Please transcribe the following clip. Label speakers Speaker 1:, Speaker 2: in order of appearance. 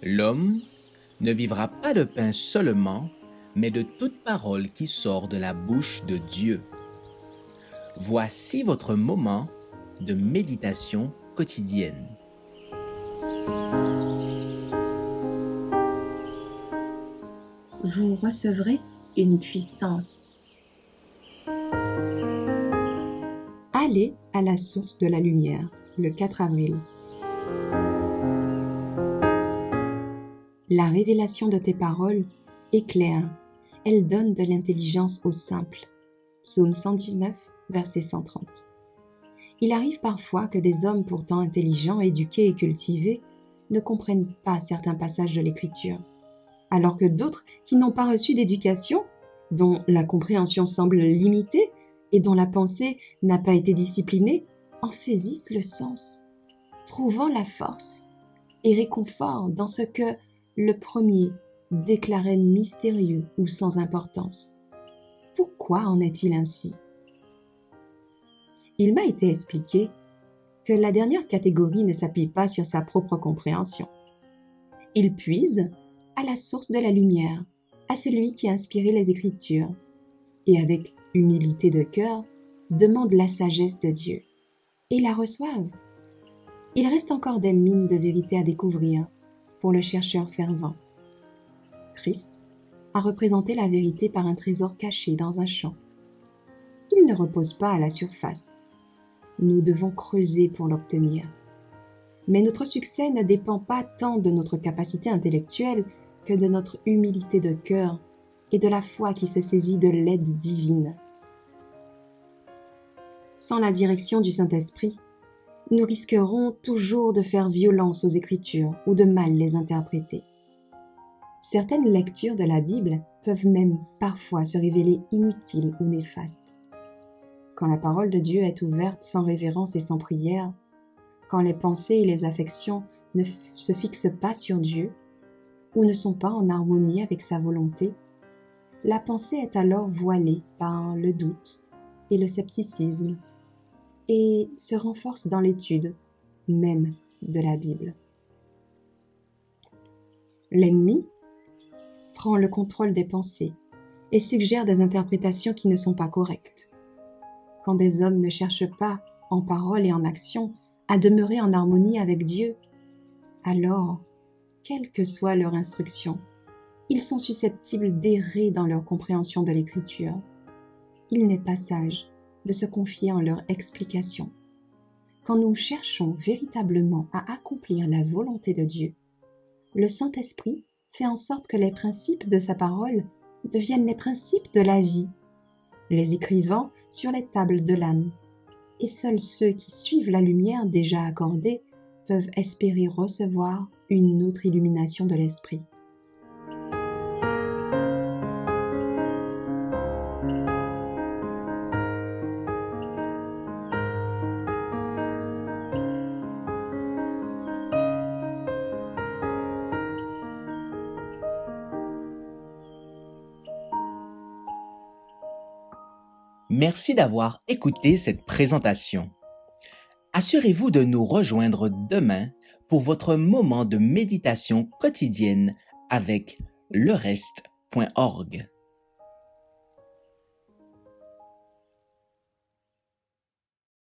Speaker 1: L'homme ne vivra pas de pain seulement, mais de toute parole qui sort de la bouche de Dieu. Voici votre moment de méditation quotidienne.
Speaker 2: Vous recevrez une puissance. Allez à la source de la lumière, le 4 avril. La révélation de tes paroles est claire. Elle donne de l'intelligence aux simples. Psaume 119, verset 130. Il arrive parfois que des hommes pourtant intelligents, éduqués et cultivés ne comprennent pas certains passages de l'Écriture, alors que d'autres qui n'ont pas reçu d'éducation, dont la compréhension semble limitée et dont la pensée n'a pas été disciplinée, en saisissent le sens, trouvant la force et réconfort dans ce que le premier déclarait mystérieux ou sans importance. Pourquoi en est-il ainsi? Il m'a été expliqué que la dernière catégorie ne s'appuie pas sur sa propre compréhension. Il puise à la source de la lumière, à celui qui a inspiré les Écritures, et avec humilité de cœur, demande la sagesse de Dieu, et la reçoivent. Il reste encore des mines de vérité à découvrir pour le chercheur fervent. Christ a représenté la vérité par un trésor caché dans un champ. Il ne repose pas à la surface. Nous devons creuser pour l'obtenir. Mais notre succès ne dépend pas tant de notre capacité intellectuelle que de notre humilité de cœur et de la foi qui se saisit de l'aide divine. Sans la direction du Saint-Esprit, nous risquerons toujours de faire violence aux Écritures ou de mal les interpréter. Certaines lectures de la Bible peuvent même parfois se révéler inutiles ou néfastes. Quand la parole de Dieu est ouverte sans révérence et sans prière, quand les pensées et les affections ne se fixent pas sur Dieu ou ne sont pas en harmonie avec sa volonté, la pensée est alors voilée par le doute et le scepticisme et se renforce dans l'étude même de la Bible. L'ennemi prend le contrôle des pensées et suggère des interprétations qui ne sont pas correctes. Quand des hommes ne cherchent pas, en parole et en action, à demeurer en harmonie avec Dieu, alors, quelle que soit leur instruction, ils sont susceptibles d'errer dans leur compréhension de l'Écriture. Il n'est pas sage de se confier en leur explication. Quand nous cherchons véritablement à accomplir la volonté de Dieu, le Saint-Esprit fait en sorte que les principes de sa parole deviennent les principes de la vie, les écrivant sur les tables de l'âme. Et seuls ceux qui suivent la lumière déjà accordée peuvent espérer recevoir une autre illumination de l'esprit.
Speaker 1: Merci d'avoir écouté cette présentation. Assurez-vous de nous rejoindre demain pour votre moment de méditation quotidienne avec lereste.org.